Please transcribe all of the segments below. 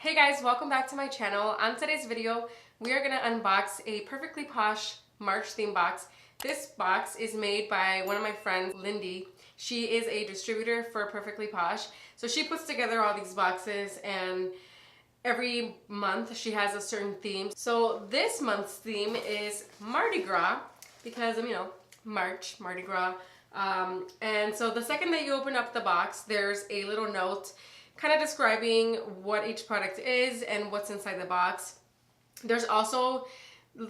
Hey guys, welcome back to my channel. On today's video, we are going to unbox a Perfectly Posh March theme box. This box is made by one of my friends, Lindy. She is a distributor for Perfectly Posh. So she puts together all these boxes and every month she has a certain theme. So this month's theme is Mardi Gras because of, March, Mardi Gras. And so the second that you open up the box, there's a little note kind of describing what each product is and what's inside the box. There's also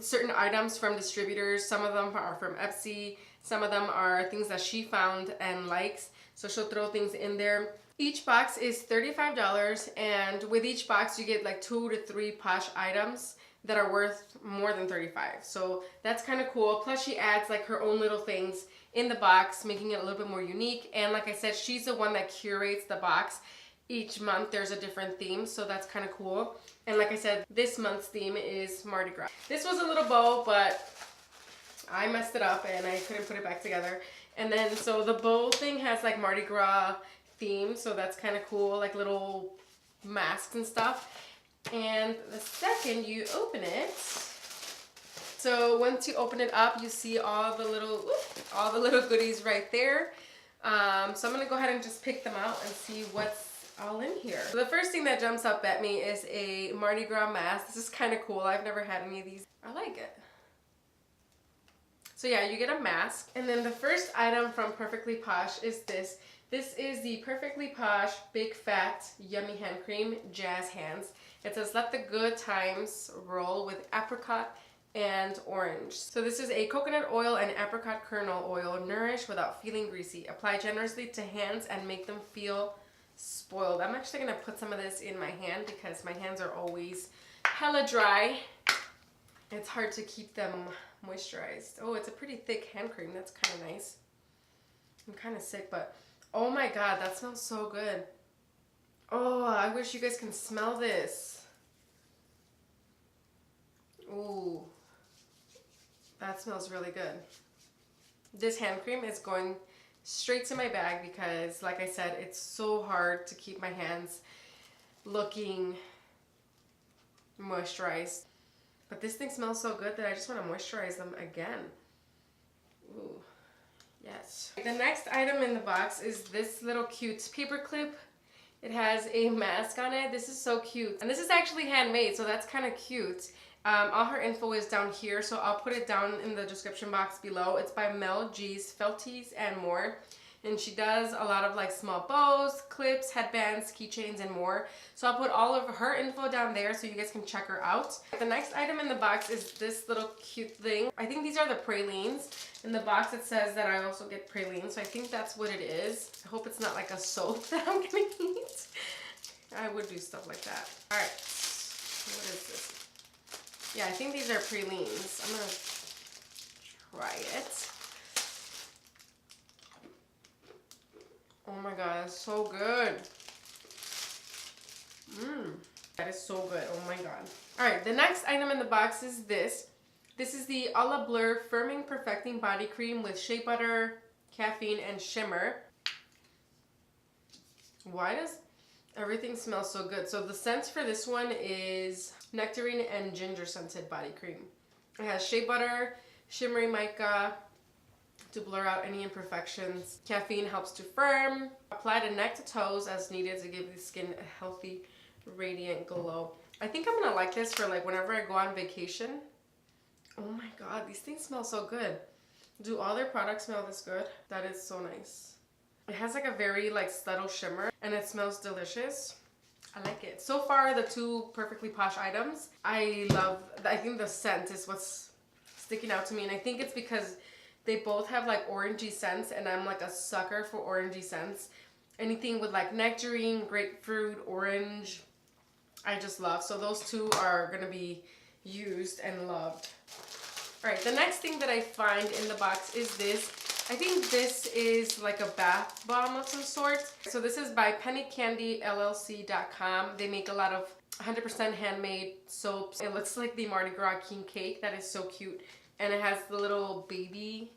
certain items from distributors. Some of them are from Etsy. Some of them are things that she found and likes. So she'll throw things in there. Each box is $35, and with each box you get like 2 to 3 Posh items that are worth more than $35. So that's kind of cool. Plus she adds like her own little things in the box, making it a little bit more unique. And like I said, she's the one that curates the box. Each month there's a different theme, so that's kind of cool. And like I said, this month's theme is Mardi Gras. This was a little bow, but I messed it up and I couldn't put it back together. And then so the bow thing has like Mardi Gras theme, so that's kind of cool, like little masks and stuff. And the second you open it, so once you open it up, you see all the little goodies right there. So I'm gonna go ahead and just pick them out and see what's all in here. So the first thing that jumps up at me is a Mardi Gras mask. This is kind of cool. I've never had any of these. I like it. So yeah, you get a mask. And then the first item from Perfectly Posh is this. This is the Perfectly Posh Big Fat Yummy Hand Cream Jazz Hands. It says, let the good times roll with apricot and orange. So this is a coconut oil and apricot kernel oil. Nourish without feeling greasy. Apply generously to hands and make them feel spoiled. I'm actually gonna put some of this in my hand because my hands are always hella dry. It's hard to keep them moisturized. Oh, it's a pretty thick hand cream. That's kind of nice. I'm kind of sick, but oh my god, that smells so good. Oh, I wish you guys can smell this. Ooh, that smells really good. This hand cream is going straight to my bag because, like I said, it's so hard to keep my hands looking moisturized. But this thing smells so good that I just want to moisturize them again. Ooh, yes. The next item in the box is this little cute paper clip. It has a mask on it. This is so cute. And this is actually handmade, so that's kind of cute. All her info is down here, so I'll put it down in the description box below. It's by Mel G's Felties and More. And she does a lot of like small bows, clips, headbands, keychains, and more. So I'll put all of her info down there so you guys can check her out. The next item in the box is this little cute thing. I think these are the pralines. In the box it says that I also get pralines, so I think that's what it is. I hope it's not like a soap that I'm gonna eat. I would do stuff like that. Alright, what is this? Yeah, I think these are pralines. I'm gonna try it. Oh my god, it's so good. That is so good. Oh my god. Alright, the next item in the box is this. This is the A La Blur Firming Perfecting Body Cream with shea butter, caffeine, and shimmer. Why does everything smell so good? So the scent for this one is nectarine and ginger scented body cream. It has shea butter, shimmery mica to blur out any imperfections. Caffeine helps to firm. Apply to neck to toes as needed to give the skin a healthy, radiant glow. I think I'm gonna like this for like whenever I go on vacation. Oh my god, these things smell so good. Do all their products smell this good? That is so nice. It has like a very like subtle shimmer and it smells delicious. I like it. So far, the 2 Perfectly Posh items, I love. I think the scent is what's sticking out to me, and I think it's because they both have like orangey scents, and I'm like a sucker for orangey scents. Anything with like nectarine, grapefruit, orange, I just love. So those 2 are gonna be used and loved. All right, the next thing that I find in the box is this. I think this is like a bath bomb of some sort. So this is by pennycandyllc.com. They make a lot of 100% handmade soaps. It looks like the Mardi Gras king cake. That is so cute. And it has the little baby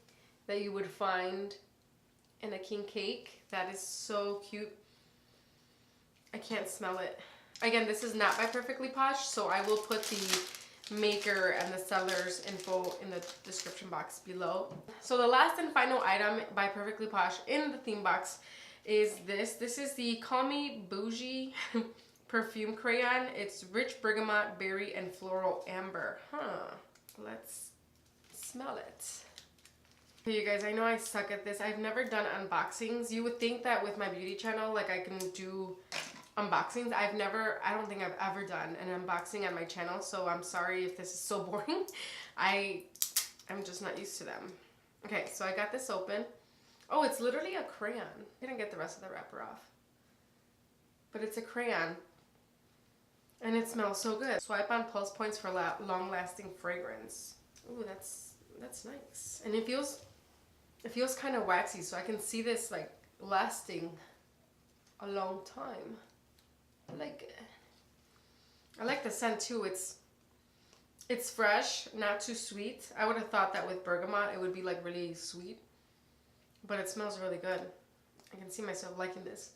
that you would find in a king cake. That is so cute. I can't smell it. Again, this is not by Perfectly Posh, so I will put the maker and the seller's info in the description box below. So the last and final item by Perfectly Posh in the theme box is this. This is the Call Me Bougie perfume crayon. It's rich bergamot, berry, and floral amber. Let's smell it. Okay, you guys, I know I suck at this. I've never done unboxings. You would think that with my beauty channel, like I can do unboxings. I don't think I've ever done an unboxing on my channel, so I'm sorry if this is so boring. I'm just not used to them. Okay, so I got this open. Oh, it's literally a crayon. I didn't get the rest of the wrapper off. But it's a crayon. And it smells so good. Swipe on Pulse Points for long-lasting fragrance. Ooh, that's nice. And it feels kind of waxy, so I can see this like lasting a long time. I like it. I like the scent too. It's fresh, not too sweet. I would have thought that with bergamot it would be like really sweet, but it smells really good. I can see myself liking this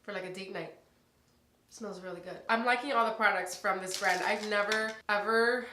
for like a date night. It smells really good. I'm liking all the products from this brand. I've never ever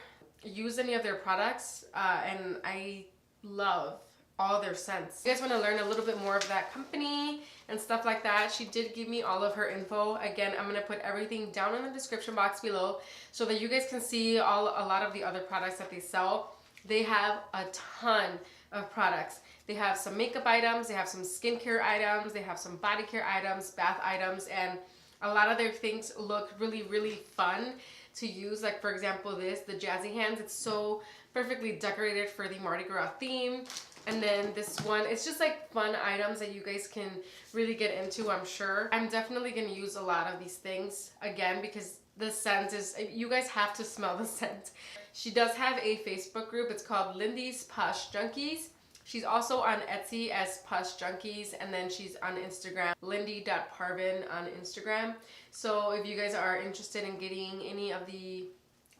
used any of their products, and I love all their scents. If you guys want to learn a little bit more of that company and stuff like that, she did give me all of her info. Again, I'm going to put everything down in the description box below so that you guys can see a lot of the other products that they sell. They have a ton of products. They have some makeup items, they have some skincare items, they have some body care items, bath items, and a lot of their things look really, really fun to use. Like for example, the Jazzy Hands, it's so perfectly decorated for the Mardi Gras theme. And then this one, it's just like fun items that you guys can really get into, I'm sure. I'm definitely going to use a lot of these things, again, because the scent is, you guys have to smell the scent. She does have a Facebook group. It's called Lindy's Posh Junkies. She's also on Etsy as Posh Junkies, and then she's on Instagram, lindy.parvin on Instagram. So if you guys are interested in getting any of the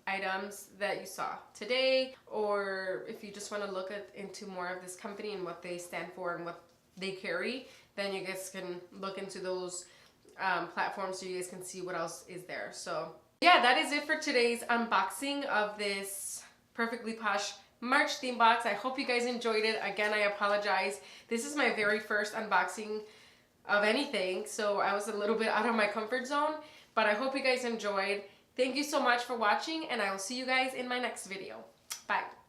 items that you saw today, or if you just want to look into more of this company and what they stand for and what they carry, then you guys can look into those platforms so you guys can see what else is there. So yeah, that is it for today's unboxing of this Perfectly Posh March theme box. I hope you guys enjoyed it. Again, I apologize. This is my very first unboxing of anything, so I was a little bit out of my comfort zone, but I hope you guys enjoyed. Thank you so much for watching, and I will see you guys in my next video. Bye.